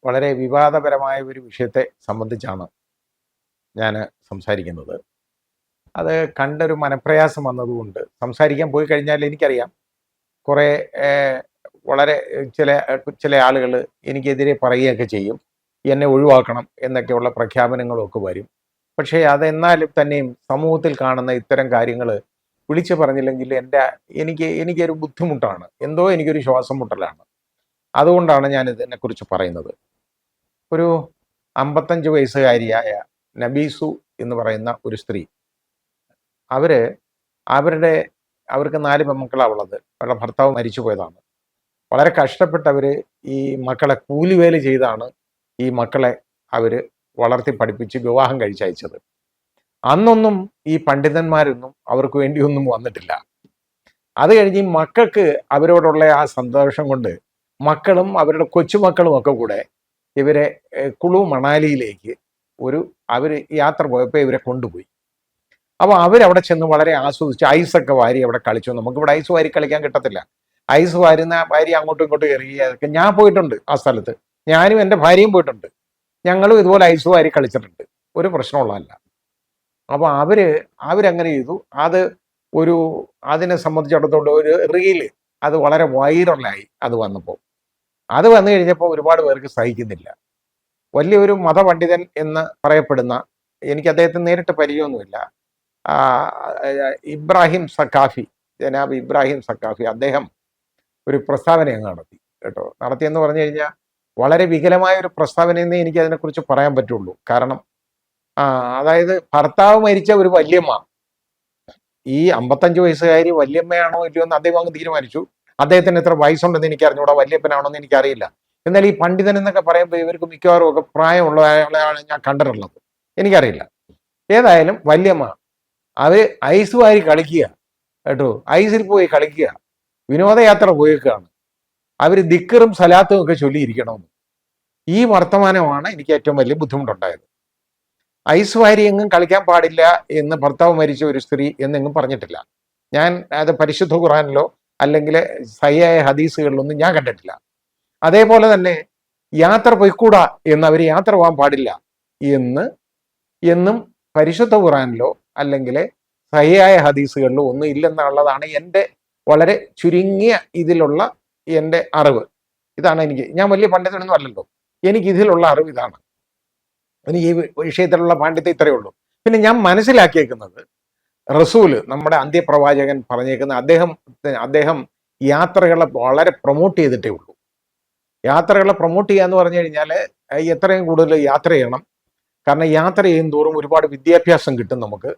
വളരെ വിവാദപരമായ ഒരു വിഷയത്തെ സംബന്ധിച്ചാണ് ഞാൻ സംസാരിക്കുന്നത്. അത് കണ്ടൊരു മനപ്രയാസം വന്നതുകൊണ്ട് സംസാരിക്കാൻ പോയി കഴിഞ്ഞാൽ എനിക്കറിയാം കുറേ വളരെ ചില ആളുകൾ എനിക്കെതിരെ പറയുകയൊക്കെ ചെയ്യും. എന്നെ ഒഴിവാക്കണം എന്നൊക്കെയുള്ള പ്രഖ്യാപനങ്ങളൊക്കെ വരും. പക്ഷേ അതെന്നാലും തന്നെയും സമൂഹത്തിൽ കാണുന്ന ഇത്തരം കാര്യങ്ങൾ വിളിച്ചു പറഞ്ഞില്ലെങ്കിൽ എനിക്കൊരു ബുദ്ധിമുട്ടാണ്. എന്തോ എനിക്കൊരു ശ്വാസം മുട്ടലാണ്. അതുകൊണ്ടാണ് ഞാൻ ഇതിനെക്കുറിച്ച് പറയുന്നത്. ഒരു 55 വയസ്സുകാരിയായ നബീസു എന്ന് പറയുന്ന ഒരു സ്ത്രീ, അവര് അവർക്ക് 4 പെൺമക്കളാണ് ഉള്ളത്. അവരുടെ ഭർത്താവ് മരിച്ചു പോയതാണ്. വളരെ കഷ്ടപ്പെട്ട് ഈ മക്കളെ കൂലിവേല ചെയ്താണ് ഈ മക്കളെ അവര് വളർത്തി പഠിപ്പിച്ച് വിവാഹം കഴിച്ചയച്ചത്. അന്നൊന്നും ഈ പണ്ഡിതന്മാരൊന്നും അവർക്ക് വേണ്ടിയൊന്നും വന്നിട്ടില്ല. അത് കഴിഞ്ഞ് ഈ മക്കൾക്ക് അവരോടുള്ള ആ സന്തോഷം കൊണ്ട് മക്കളും അവരുടെ കൊച്ചുമക്കളും ഒക്കെ കൂടെ ഇവരെ കുളു മണാലിയിലേക്ക് അവർ യാത്ര പോയപ്പോൾ ഇവരെ കൊണ്ടുപോയി. അപ്പോൾ അവരവിടെ ചെന്ന് വളരെ ആസ്വദിച്ച് ഐസൊക്കെ വാരി അവിടെ കളിച്ചു. നമുക്കിവിടെ ഐസ് വാരി കളിക്കാൻ കിട്ടത്തില്ല. ഐസ് വാരി അങ്ങോട്ടും ഇങ്ങോട്ടും എറിയൊക്കെ ഞാൻ പോയിട്ടുണ്ട് ആ സ്ഥലത്ത്. ഞാനും എൻ്റെ ഭാര്യയും പോയിട്ടുണ്ട്. ഞങ്ങളും ഇതുപോലെ ഐസ് വാരി കളിച്ചിട്ടുണ്ട്. ഒരു പ്രശ്നമുള്ളതല്ല. അപ്പോൾ അവരങ്ങനെ ചെയ്തു. അതിനെ സംബന്ധിച്ചിടത്തോളം ഒരു റീല് അത് വളരെ വൈറലായി. അത് വന്നു കഴിഞ്ഞപ്പോൾ ഒരുപാട് പേർക്ക് സഹിക്കുന്നില്ല. വലിയൊരു മതപണ്ഡിതൻ എന്ന് പറയപ്പെടുന്ന, എനിക്ക് അദ്ദേഹത്തിന് നേരിട്ട് പരിചയമൊന്നുമില്ല, ജനാബ് ഇബ്രാഹിം സക്കാഫി, അദ്ദേഹം ഒരു പ്രസ്താവന അങ്ങ് കേട്ടോ. നടത്തിയെന്ന് പറഞ്ഞു കഴിഞ്ഞാൽ വളരെ വികലമായ ഒരു പ്രസ്താവനയെന്നേ എനിക്ക് അതിനെക്കുറിച്ച് പറയാൻ പറ്റുള്ളൂ. കാരണം അതായത് ഭർത്താവ് മരിച്ച ഒരു വല്യമ്മ, ഈ 55 വയസ്സുകാരി വല്യമ്മയാണോ ഇല്ലയോ എന്ന് അദ്ദേഹം അങ്ങ് തീരുമാനിച്ചു. അദ്ദേഹത്തിന് എത്ര വയസ്സുണ്ടെന്ന് എനിക്ക് അറിഞ്ഞൂടാ, വല്യപ്പനാണോ എന്ന് എനിക്കറിയില്ല. എന്നാൽ ഈ പണ്ഡിതൻ എന്നൊക്കെ പറയുമ്പോൾ ഇവർക്ക് മിക്കവാറും ഒക്കെ പ്രായമുള്ള ആളെയാണ് ഞാൻ കണ്ടിട്ടുള്ളത്. എനിക്കറിയില്ല. ഏതായാലും വല്യമ്മ ഐസ് വാരി കളിക്കുക കേട്ടോ, ഐസിൽ പോയി കളിക്കുക, വിനോദയാത്ര പോയേക്കാണ്. ദിക്കറും സലാത്തും ഒക്കെ ചൊല്ലിയിരിക്കണമെന്ന്. ഈ വർത്തമാനമാണ് എനിക്ക് ഏറ്റവും വലിയ ബുദ്ധിമുട്ടുണ്ടായത്. ഐസ് വാരി എങ്ങും കളിക്കാൻ പാടില്ല എന്ന് ഭർത്താവ് മരിച്ച ഒരു സ്ത്രീ എന്നെങ്ങും പറഞ്ഞിട്ടില്ല. ഞാൻ അത് പരിശുദ്ധ ഖുർആനിലോ അല്ലെങ്കിൽ സഹിയായ ഹദീസുകളിലൊന്നും ഞാൻ കണ്ടിട്ടില്ല. അതേപോലെ തന്നെ യാത്ര പോയിക്കൂടാ എന്ന് അവർ യാത്ര പോകാൻ പാടില്ല എന്നും പരിശുദ്ധ ഖുർആനിലോ അല്ലെങ്കിൽ സഹിയായ ഹദീസുകളിലോ ഒന്നും ഇല്ലെന്നുള്ളതാണ് എൻ്റെ വളരെ ചുരുങ്ങിയ ഇതിലുള്ള എൻ്റെ അറിവ്. ഇതാണ് ഞാൻ വലിയ പണ്ഡിതനൊന്നും അല്ലല്ലോ, എനിക്ക് ഇതിലുള്ള അറിവ് ഇതാണ്. എനിക്ക് ഈ വിഷയത്തിലുള്ള പാണ്ഡിത്യം ഇത്രയേ ഉള്ളൂ. പിന്നെ ഞാൻ മനസ്സിലാക്കിയേക്കുന്നത്, റസൂല് നമ്മുടെ അന്ത്യപ്രവാചകൻ പറഞ്ഞേക്കുന്ന അദ്ദേഹം യാത്രകളെ വളരെ പ്രൊമോട്ട് ചെയ്തിട്ടേ ഉള്ളൂ. യാത്രകളെ പ്രൊമോട്ട് ചെയ്യുക എന്ന് പറഞ്ഞു കഴിഞ്ഞാൽ എത്രയും കൂടുതൽ യാത്ര ചെയ്യണം. കാരണം യാത്ര ചെയ്യും തോറും ഒരുപാട് വിദ്യാഭ്യാസം കിട്ടും, നമുക്ക്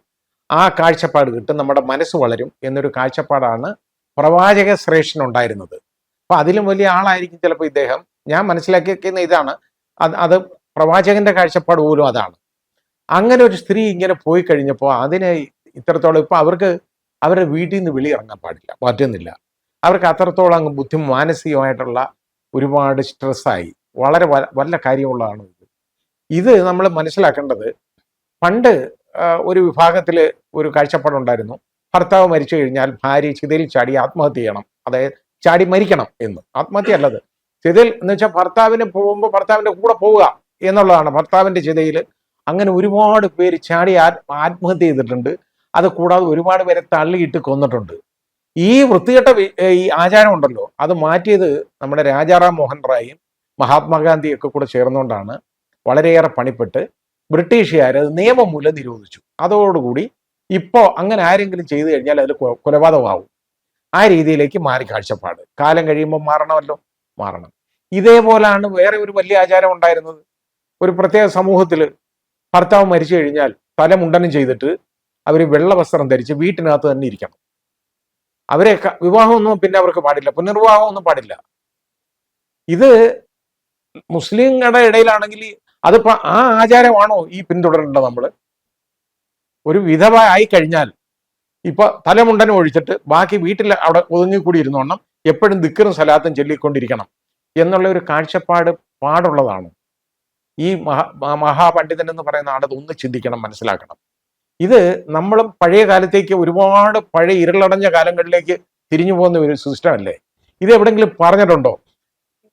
ആ കാഴ്ചപ്പാട് കിട്ടും, നമ്മുടെ മനസ്സ് വളരും എന്നൊരു കാഴ്ചപ്പാടാണ് പ്രവാചക ശ്രേഷ്ഠനുണ്ടായിരുന്നത്. അപ്പൊ അതിലും വലിയ ആളായിരിക്കും ചിലപ്പോൾ ഇദ്ദേഹം. ഞാൻ മനസ്സിലാക്കിയിരിക്കുന്ന ഇതാണ്, അത് പ്രവാചകന്റെ കാഴ്ചപ്പാട് പോലും അതാണ്. അങ്ങനെ ഒരു സ്ത്രീ ഇങ്ങനെ പോയി കഴിഞ്ഞപ്പോൾ അതിനെ ഇത്രത്തോളം ഇപ്പൊ അവരുടെ വീട്ടിൽ നിന്ന് വെളിയിറങ്ങാൻ പാടില്ല, പറ്റുന്നില്ല. അവർക്ക് അത്രത്തോളം അങ്ങ് മാനസികമായിട്ടുള്ള ഒരുപാട് സ്ട്രെസ്സായി. വളരെ വല്ല കാര്യമുള്ളതാണ് ഇത് നമ്മൾ മനസ്സിലാക്കേണ്ടത്. പണ്ട് ഒരു വിഭാഗത്തിൽ ഒരു കാഴ്ചപ്പാടുണ്ടായിരുന്നു, ഭർത്താവ് മരിച്ചു കഴിഞ്ഞാൽ ഭാര്യ ചിതയിൽ ചാടി ആത്മഹത്യ ചെയ്യണം, അതായത് ചാടി മരിക്കണം എന്ന്. ആത്മഹത്യ അല്ലത്, ചിതയിൽ എന്ന് വെച്ചാൽ ഭർത്താവിന് പോകുമ്പോൾ ഭർത്താവിൻ്റെ കൂടെ പോവുക എന്നുള്ളതാണ്. ഭർത്താവിൻ്റെ ചിതയിൽ അങ്ങനെ ഒരുപാട് പേര് ചാടി ആത്മഹത്യ ചെയ്തിട്ടുണ്ട്. അത് കൂടാതെ ഒരുപാട് പേരെ തള്ളിയിട്ട് കൊന്നിട്ടുണ്ട്. ഈ വൃത്തികെട്ട ഈ ആചാരം ഉണ്ടല്ലോ, അത് മാറ്റിയത് നമ്മുടെ രാജാറാം മോഹൻ റായും മഹാത്മാഗാന്ധിയൊക്കെ കൂടെ ചേർന്നുകൊണ്ടാണ്. വളരെയേറെ പണിപ്പെട്ട് ബ്രിട്ടീഷുകാർ അത് നിയമം മൂലം നിരോധിച്ചു. അതോടുകൂടി ഇപ്പോൾ അങ്ങനെ ആരെങ്കിലും ചെയ്തു കഴിഞ്ഞാൽ അതിൽ കൊലപാതകമാവും. ആ രീതിയിലേക്ക് മാറി കാഴ്ചപ്പാട്. കാലം കഴിയുമ്പോൾ മാറണം. ഇതേപോലാണ് വേറെ ഒരു വലിയ ആചാരം ഉണ്ടായിരുന്നത്. ഒരു പ്രത്യേക സമൂഹത്തിൽ ഭർത്താവ് മരിച്ചു കഴിഞ്ഞാൽ തലമുണ്ടനം ചെയ്തിട്ട് അവർ വെള്ള വസ്ത്രം ധരിച്ച് വീട്ടിനകത്ത് തന്നെ ഇരിക്കണം. അവരെ വിവാഹമൊന്നും പിന്നെ അവർക്ക് പാടില്ല, പുനർവിവാഹമൊന്നും പാടില്ല. ഇത് മുസ്ലിങ്ങളുടെ ഇടയിലാണെങ്കിൽ അതിപ്പോ ആ ആചാരമാണോ ഈ പിന്തുടരേണ്ടത്? നമ്മൾ ഒരു വിധവ ആയി കഴിഞ്ഞാൽ ഇപ്പൊ തലമുണ്ടനം ഒഴിച്ചിട്ട് ബാക്കി വീട്ടിൽ അവിടെ ഒതുങ്ങിക്കൂടി ഇരുന്നോണം എപ്പോഴും ദിക്കറും സലാത്തും ചൊല്ലിക്കൊണ്ടിരിക്കണം എന്നുള്ള ഒരു കാഴ്ചപ്പാട് പാടുള്ളതാണ്. ഈ മഹാപണ്ഡിതൻ എന്ന് പറയുന്ന ആളത് ഒന്ന് ചിന്തിക്കണം, മനസ്സിലാക്കണം. ഇത് നമ്മളും പഴയ കാലത്തേക്ക്, ഒരുപാട് പഴയ ഇരുളടഞ്ഞ കാലങ്ങളിലേക്ക് തിരിഞ്ഞു പോകുന്ന ഒരു സിസ്റ്റം അല്ലേ ഇത്? എവിടെങ്കിലും പറഞ്ഞിട്ടുണ്ടോ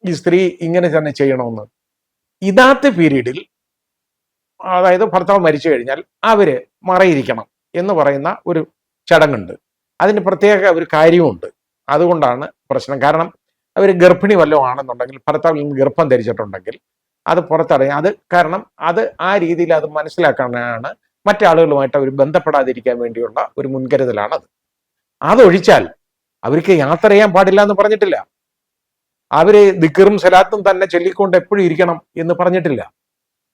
ഈ സ്ത്രീ ഇങ്ങനെ തന്നെ ചെയ്യണമെന്ന്? ഇതാത്ത പീരീഡിൽ, അതായത് ഭർത്താവ് മരിച്ചു കഴിഞ്ഞാൽ അവര് മറയിരിക്കണം എന്ന് പറയുന്ന ഒരു ചടങ്ങുണ്ട്. അതിന് പ്രത്യേക ഒരു കാര്യമുണ്ട്. അതുകൊണ്ടാണ് പ്രശ്നം. കാരണം അവർ ഗർഭിണി വല്ലതും ആണെന്നുണ്ടെങ്കിൽ, ഭർത്താവിൽ നിന്ന് ഗർഭം ധരിച്ചിട്ടുണ്ടെങ്കിൽ അത് പുറത്തറിയാം. അത് കാരണം അത് ആ രീതിയിൽ അത് മനസ്സിലാക്കാനാണ്, മറ്റാളുകളുമായിട്ട് അവർ ബന്ധപ്പെടാതിരിക്കാൻ വേണ്ടിയുള്ള ഒരു മുൻകരുതലാണത്. അതൊഴിച്ചാൽ അവർക്ക് യാത്ര ചെയ്യാൻ പാടില്ല എന്ന് പറഞ്ഞിട്ടില്ല. അവര് ദിക്റും സലാത്തും തന്നെ ചൊല്ലിക്കൊണ്ട് എപ്പോഴും ഇരിക്കണം എന്ന് പറഞ്ഞിട്ടില്ല.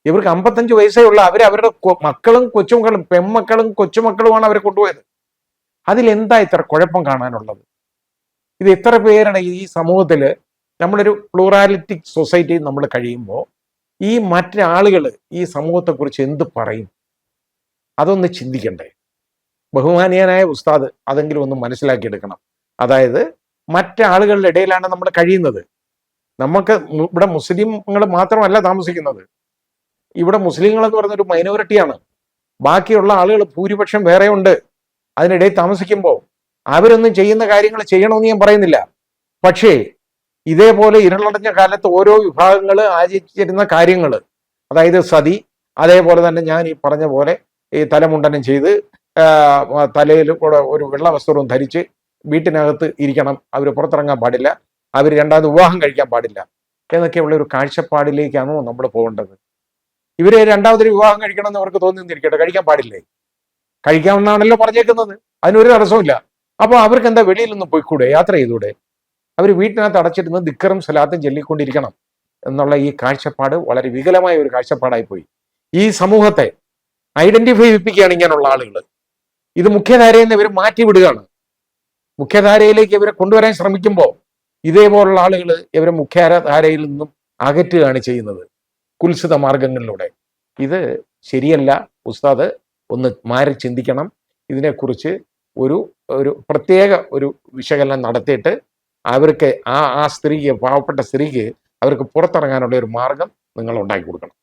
ഇവർക്ക് 55 വയസ്സേ ഉള്ള അവരുടെ മക്കളും കൊച്ചുമക്കളും, പെൺമക്കളും കൊച്ചുമക്കളുമാണ് അവരെ കൊണ്ടുപോയത്. അതിലെന്താ ഇത്ര കുഴപ്പം കാണാനുള്ളത്? ഇത് എത്ര പേരാണ് ഈ സമൂഹത്തിൽ, നമ്മളൊരു പ്ലൂറാലിറ്റിക് സൊസൈറ്റി നമ്മൾ കഴിയുമ്പോൾ ഈ മറ്റാളുകൾ ഈ സമൂഹത്തെക്കുറിച്ച് എന്ത് പറയും? അതൊന്ന് ചിന്തിക്കണ്ടേ? ബഹുമാനീയനായ ഉസ്താദ് അതെങ്കിലും ഒന്ന് മനസ്സിലാക്കിയെടുക്കണം. അതായത് മറ്റാളുകളുടെ ഇടയിലാണ് നമ്മൾ കഴിയുന്നത്. നമുക്ക് ഇവിടെ മുസ്ലിങ്ങൾ മാത്രമല്ല താമസിക്കുന്നത്. ഇവിടെ മുസ്ലിങ്ങൾ എന്ന് പറയുന്നൊരു മൈനോറിറ്റിയാണ്. ബാക്കിയുള്ള ആളുകൾ ഭൂരിപക്ഷം വേറെ ഉണ്ട്. അതിനിടയിൽ താമസിക്കുമ്പോൾ അവരൊന്നും ചെയ്യുന്ന കാര്യങ്ങൾ ചെയ്യണമെന്ന് ഞാൻ പറയുന്നില്ല. പക്ഷേ ഇതേപോലെ ഇരുളടഞ്ഞ കാലത്ത് ഓരോ വിഭാഗങ്ങൾ ആചരിച്ചിരുന്ന കാര്യങ്ങൾ, അതായത് സതി, അതേപോലെ തന്നെ ഞാൻ ഈ പറഞ്ഞ പോലെ ഈ തലമുണ്ടനം ചെയ്ത് തലയിൽ കൂടെ ഒരു വെള്ള വസ്ത്രവും ധരിച്ച് വീട്ടിനകത്ത് ഇരിക്കണം, അവർ പുറത്തിറങ്ങാൻ പാടില്ല, അവർ രണ്ടാമത് വിവാഹം കഴിക്കാൻ പാടില്ല എന്നൊക്കെയുള്ള ഒരു കാഴ്ചപ്പാടിലേക്കാണോ നമ്മൾ പോകേണ്ടത്? ഇവരെ രണ്ടാമതൊരു വിവാഹം കഴിക്കണമെന്ന് അവർക്ക് തോന്നിയിരിക്കട്ടെ, കഴിക്കാൻ പാടില്ലേ? കഴിക്കാമെന്നാണല്ലോ പറഞ്ഞേക്കുന്നത്. അതിനൊരു തടസ്സമില്ല. അപ്പോൾ അവർക്ക് എന്താ വെളിയിലൊന്നും പോയിക്കൂടെ? യാത്ര ചെയ്തൂടെ? അവർ വീട്ടിനകത്ത് അടച്ചിരുന്ന് ദിക്റും സലാത്തും ചൊല്ലിക്കൊണ്ടിരിക്കണം എന്നുള്ള ഈ കാഴ്ചപ്പാട് വളരെ വികലമായ ഒരു കാഴ്ചപ്പാടായി പോയി. ഈ സമൂഹത്തെ ഐഡന്റിഫൈ ചെയ്യിപ്പിക്കുകയാണ് ഇങ്ങനെയുള്ള ആളുകൾ. ഇത് മുഖ്യധാരയിൽ നിന്ന് ഇവർ മാറ്റിവിടുകയാണ്. മുഖ്യധാരയിലേക്ക് ഇവരെ കൊണ്ടുവരാൻ ശ്രമിക്കുമ്പോൾ ഇതേപോലുള്ള ആളുകൾ ഇവരെ മുഖ്യധാരയിൽ നിന്നും അകറ്റുകയാണ് ചെയ്യുന്നത് കുൽസിത മാർഗങ്ങളിലൂടെ. ഇത് ശരിയല്ല. ഉസ്താദ് ഒന്ന് മാറി ചിന്തിക്കണം. ഇതിനെക്കുറിച്ച് ഒരു പ്രത്യേക ഒരു വിശകലനം നടത്തിയിട്ട് അവർക്ക് ആ സ്ത്രീക്ക്, പാവപ്പെട്ട സ്ത്രീക്ക് അവർക്ക് പുറത്തിറങ്ങാനുള്ള ഒരു മാർഗം നിങ്ങൾ ഉണ്ടാക്കി കൊടുക്കണം.